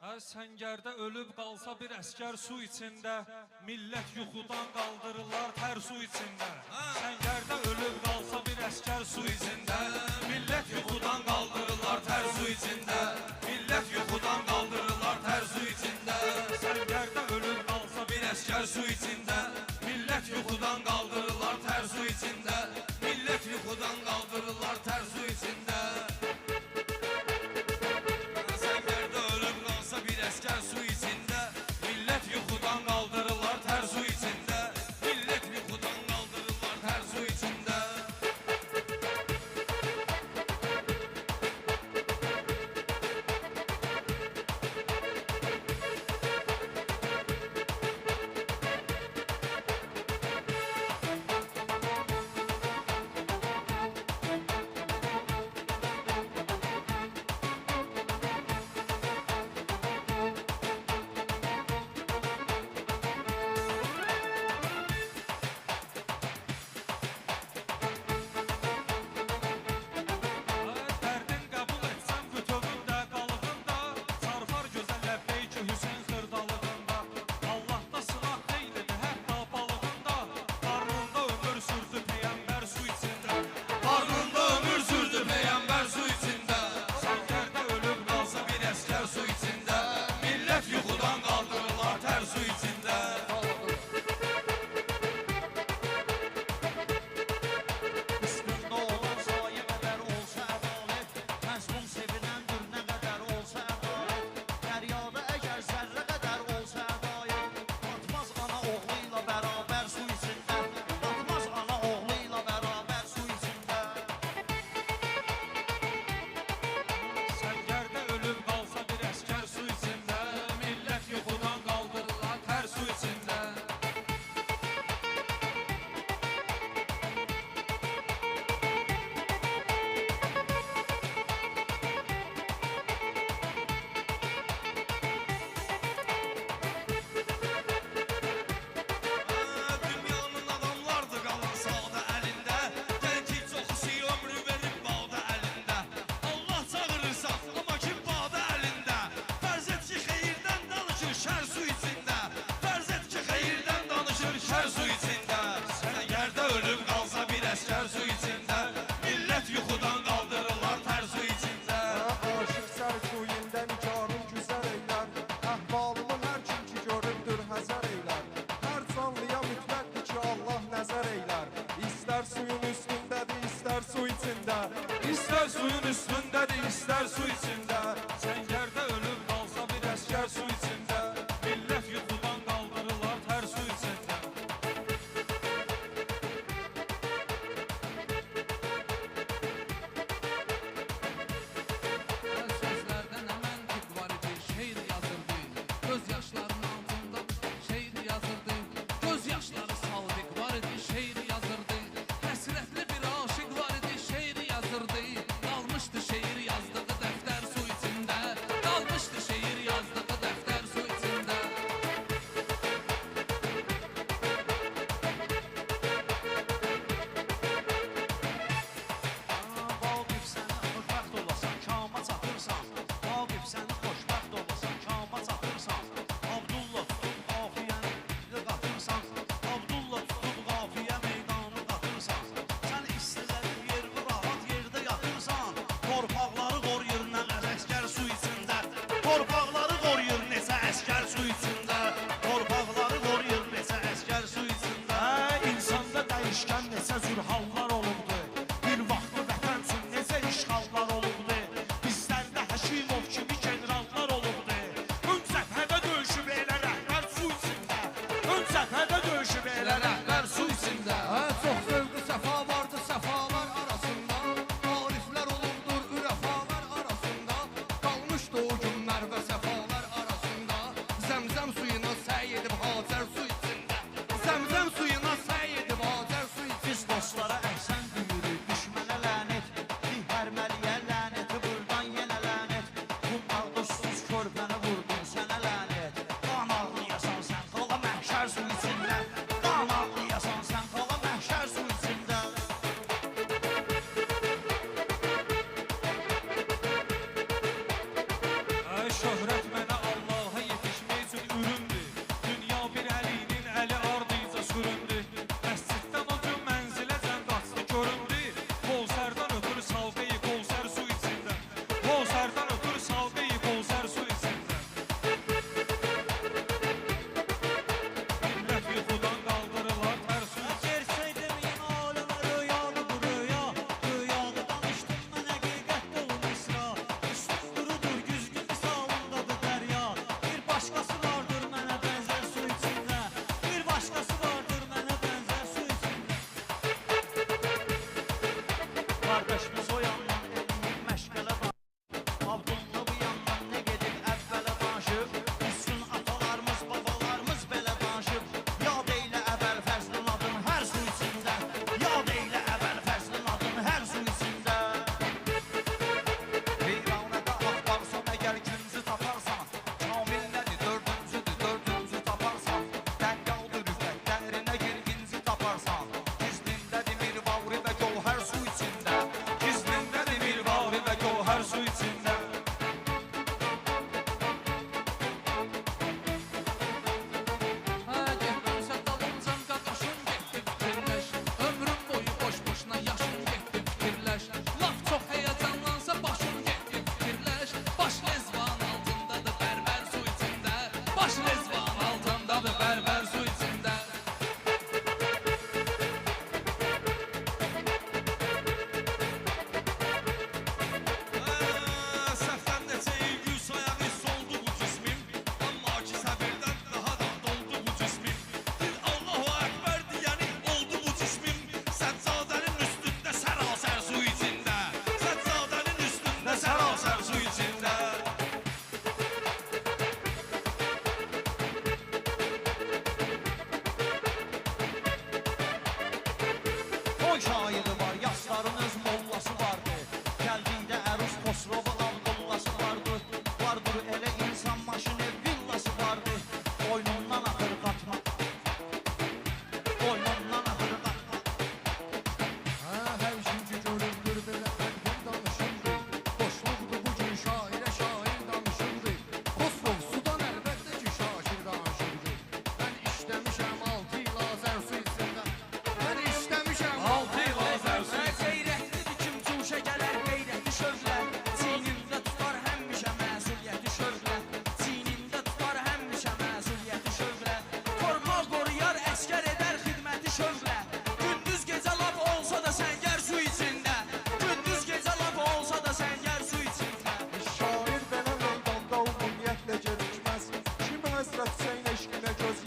Hər səngərdə ölüb qalsa bir əskər su içində, millət yuxudan qaldırırlar tər su içində. Səngərdə ölüb qalsa bir əskər su içində, millət yuxudan qaldırırlar tər su içində. Millət yuxudan qaldırırlar tər su içində. Səngərdə ölüb qalsa bir əskər su içində, millət yuxudan qaldırırlar tər su içində. Millət yuxudan qaldırırlar tər su içində. Əskər su içində, millət yuxudan qaldırırlar tər su içində. Millət yuxudan qaldırırlar tər su içində. Əskər su içində, millət yuxudan qaldırırlar tər su içində. Aşıq sər suyində nikarın güzər eylər, əhvalımı hər kim ki görübdür həzər eylər. Hər canlıya mütləqdir ki Allah nəzər eylər. İstər suyun üstündədir, istər su içində. İstər suyun üstündədir, istər su içində. Səngərdə ölüb qalsa bir əskər su içində, millət yuxudan qaldırırlar tər su içində. Göz yaşlarının altında şeir yazırdı. Göz yaşları saldık var idi, şeir yazırdı. Həsrətli bir aşık var idi, şeir yazırdı. Qalmışdı şeir yazdığı dəftər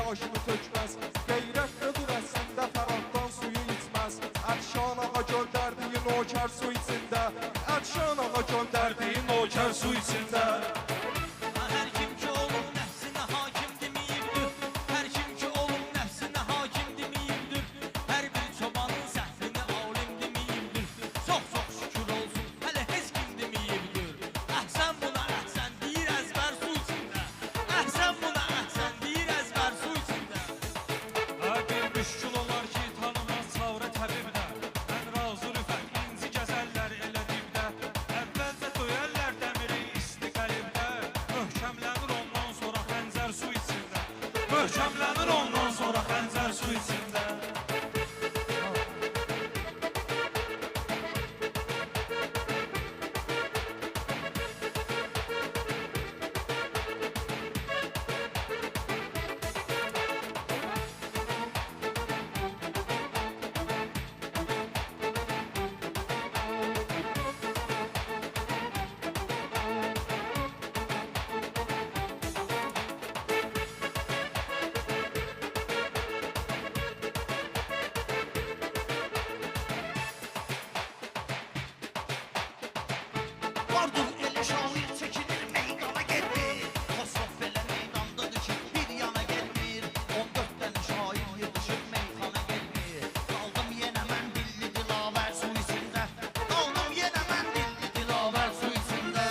yaşını tökməz. Qeyrətlidir əslində Fəraddan suyu içməz. Ədşan ağa göndərdiyi nökər su içində. Ədşan ağa göndərdiyi nökər su içində. Hər kim ki olub nəfsinə hakim deməyibdir. Hər kim ki olub nəfsinə hakim deməyibdir. Hər bir çobanın səhvini alim deməyibdir. Çox şükür olsun, hələ heç kim deməyibdir. Əhsən buna əhsən deyir əzbər su içində. Əhsən buna əhsən deyir əzbər su içində. Bir müşkül olar ki, tanımaz çavrə təbibdə. Ən razı rüfət inci gəzəllər elə dibdə. Əvvəlcə döyərlər dəmiri isti qəlibdə. Möhkəmlənir ondan sonra xəncər su içində. Möhkəmlənir ondan sonra xəncər su içində. Vardır elə şair çəkilir meydana gelmir. Xosrof elə meydandadır ki bir yana gelmir. 14 dənə şair yığışıb meyxana gelmir. Qaldım yenə mən dilli dilavər su içində. Qaldım yenə mən dilli dilavər su içində.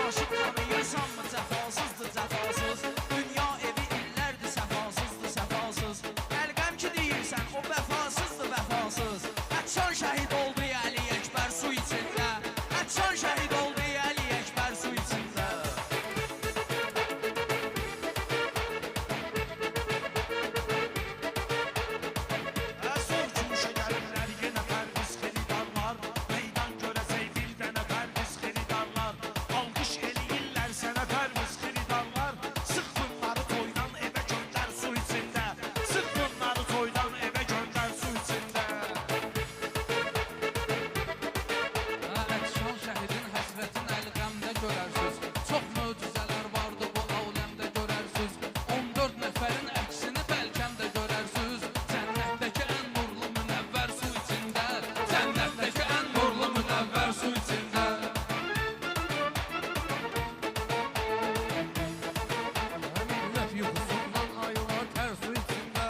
Aşıq tanıyırsanmı cəfasızdır cəfasız. Dünya evi illərdir səfasızdır səfasız. Əlqəm ki deyirsən o vəfasızdır vəfasız. Ətşan şəhid oldu Əli Əkbər su içində. Ətşan şəhid oldu Əli Əkbər su içində. Zor cümüşə gəlirlər yenə pərviz xiridarlar. Meydan görəcək bir dənə pərviz xiridarlar. Alqış eləyirlər sənə pərviz xiridarlar. Sıx bunları toydan evə göndər su içində. Sıx bunları toydan evə göndər su içində. Ətşan şəhidin həsrətin əlqəmdə görərsiniz. Çox möcüzələr vardı bu aləmdə görərsiniz. 14 nəfərin əksini bəlkəm də görərsiniz. Cənnətdəki ən nurlu münəvvər su içində. Cənnətdəki ən nurlu münəvvər su içində. Millət yuxusundan ayılar tər su içində.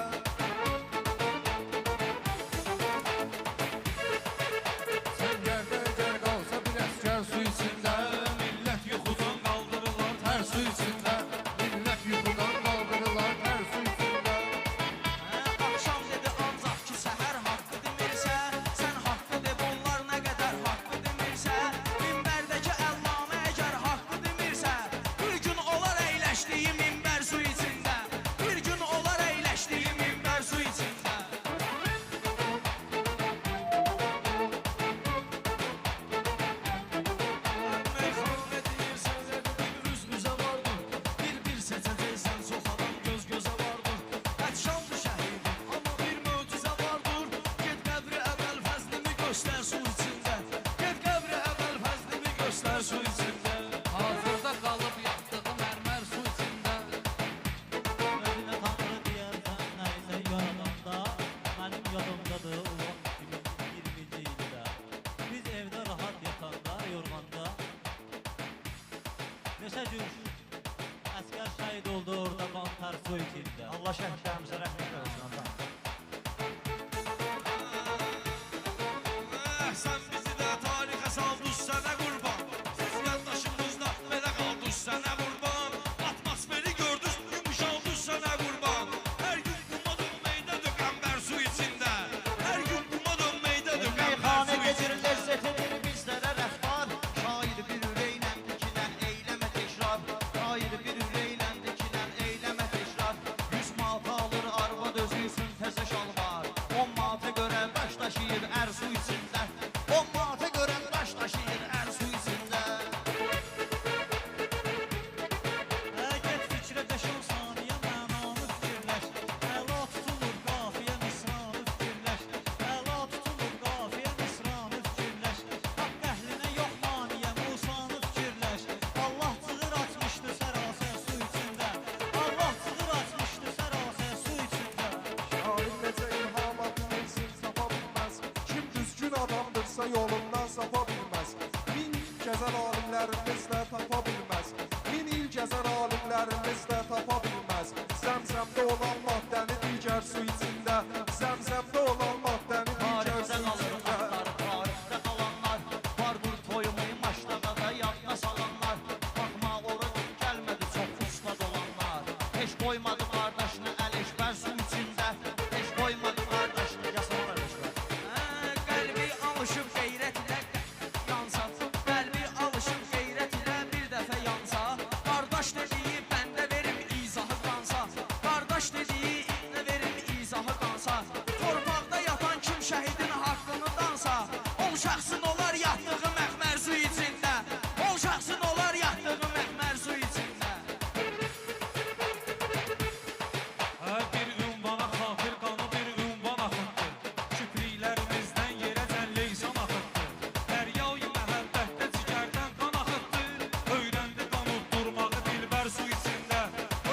Sən yerdə əgər qalsa bir əskər su içində. Millət yuxudan qaldırırlar Tər su içində. Millət yuxudan qaldırırlar tər su içində. Axşam dedi ancaq ki səhər haqqı demirsə. Sən haqqı de bunlar nə qədər haqqı demirsə. Minbərdəki əllamə əgər haqqı demirsə. Bir gün olar əyləşdiyi minbər su içində. Bir gün olar əyləşdiyi minbər su içində. Meyxanə deyirsən bir üz-üzə vardır. Bir seçəcəksən çox adam göz-gözə vardır. Ətşandır şəhidim, amma bir möcüzə vardır. Get qəbri əvvəl fəzlimi göstər su içində. Get qəbri əvvəl fəzlimi göstər su içində. Hazırda qalıb yatdığı mərmər su içində. Özünə tanrı deyərsən nəysə yaradanda. Mənim yadımdadır o vaxt 2020-ci ildə. Biz evdə rahat yatanda, yorğanda neçə cür əskər şəhid oldu orada qan tər su içində. Allah şəhidlərimizə rəhmət eləsin ata. Sən bizi də tarixə saldız sənə qurban. Siz yaddaşımızda belə qaldız sənə qurban. Atmosferi gördüz, yumuşaldız sənə qurban. Hər gün quma dönməkdə dökənbər su içində. Hər gün quma dönməkdə dökənbər Meyxanə su gecir içində. lezzət edir bizlərə rəftar. Şair bir ürəklə dikilən eyləmə təkrar. Şair bir ürəklə dikilən eyləmə təkrar. 100 mal varsa yolundan sapa bilməz. Min gəzər alimlərimiz də tapa bilməz. Min il gəzər alimlərimiz də tapa bilməz. Zəmzəmdə olan maddəni digər su içində, zəmzəmdə olan maddəni digər su içində. Tarixdə qalanlar, vardır toyumu maşlaqada yadına salanlar. Baxma ora gəlmədi çox ustad olanlar. Heç qoymadı qardaşını ələşbər su içində. Heç qoymadı qardaşını yasalar ələşbər. Qəlbi alışıb qeyrət ilə yansa, qəlbi alışıb qeyrət ilə bir dəfə yansa, qardaş dediyi bəndə verim izahı qansa, qardaş dediyi nə verim izahı qansa, torpaqda yatan kim şəhidin haqqını dansa, ol şəxsin olar yatdığı məxmər su içində, ol şəxsin olar yatdığı məxmər su içində. Bir ünvana xatir qanı bir ünvan axıtdı. Küplüklərimizdən yerəcən leysan axıtdı. Dəryayı məhəbbətdə cigərdən qan axıtdı. Öyrəndi qan utdurmağı dilbər su içində.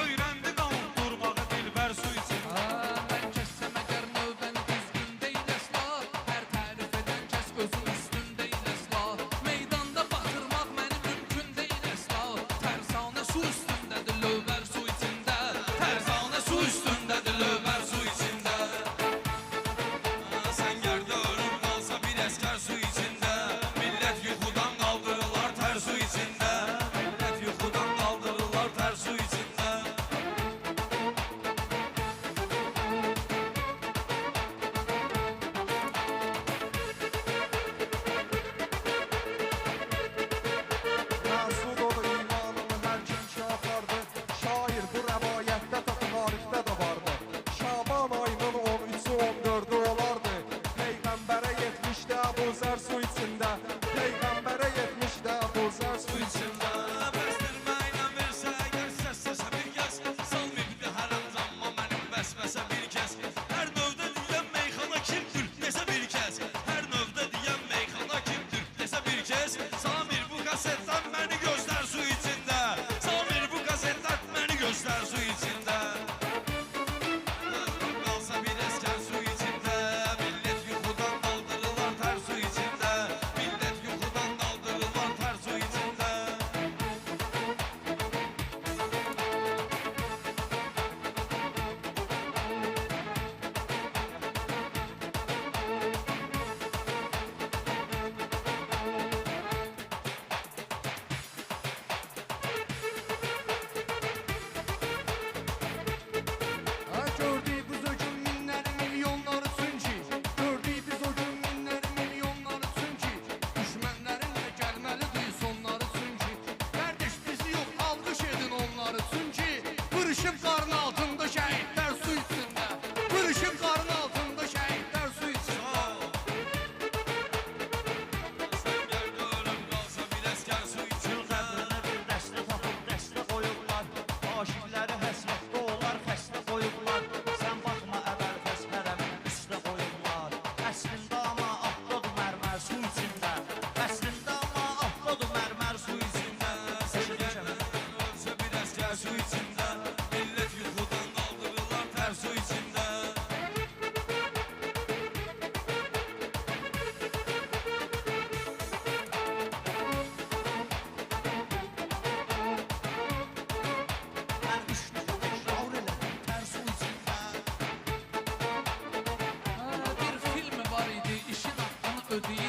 Öyrəndi qan utdurmağı dilbər su içində. Mən kəssəm əgər növbəni düzgün deyil əsla, hər tərif edən kəs özün üstün deyil əsla. Meydanda batırmaq məni mümkün deyil əsla. Tərsanə su üstündədir lövbər su içində. Tərsanə su üstündədir lövbər su içində. Sən yerdə ölüb qalsa bir əskər su içində. Millət yuxudan qaldırırlar tər su içində. Millət yuxudan qaldırırlar tər su içində. Məsud ol imanını hər kim ki apardı. Şair bu rəvayətdə də tarixdə də vardı. Şaban ayının 13-ü 14-ü olardı. Peyğəmbərə 70-də Əbu Zər su içində. Peyğəmbərə 70-də Əbu Zər su içində. Bəsdirməklə versə əgər səsləsə bir kəs, salmayıbdı hər anzamma mənim bəsməsə bir kəs. Hər növdə deyən meyxana kimdir desə bir kəs. Hər növdə deyən meyxana kimdir desə bir kəs. Samir bu kasetdən məni göstər su içində. Samir bu kasetdən məni göstər su içində. Qalsa bir əskər su içində. Millət yuxudan qaldırırlar tər su içində. Millət yuxudan qaldırırlar tər su içində. Gördük biz o gün minləri, milyonları çünki. Gördük biz o gün minləri, milyonları çünki. Düşmənlərin də gəlməlidir sonları çünki. Qardaş bizi yox alqış edin onları çünki. Vırışıb qarın altında şəhidlər su içində. Vırışıb qarın altında şəhidlər su içində. Sən yerdə ölüb qalsa bir əskər su Gül içində. qəbrinə bir dəstə tapıb dəstə qoyublar. Aşiqləri həsrətdə olar xəstə qoyublar. Sən baxma əvvəl fəs hərəmin üstə qoyublar. Əslində amma ahdadı mərmər su içində. Əslində amma ahdadı mərmər su içində. Sən yerdə ölsə bir əskər su içində. Millət yuxudan qaldırırlar tər su içində. Mən üç dəfə təkrar elədim tər su içində. Bir film var idi, işin haqqını ödəyən.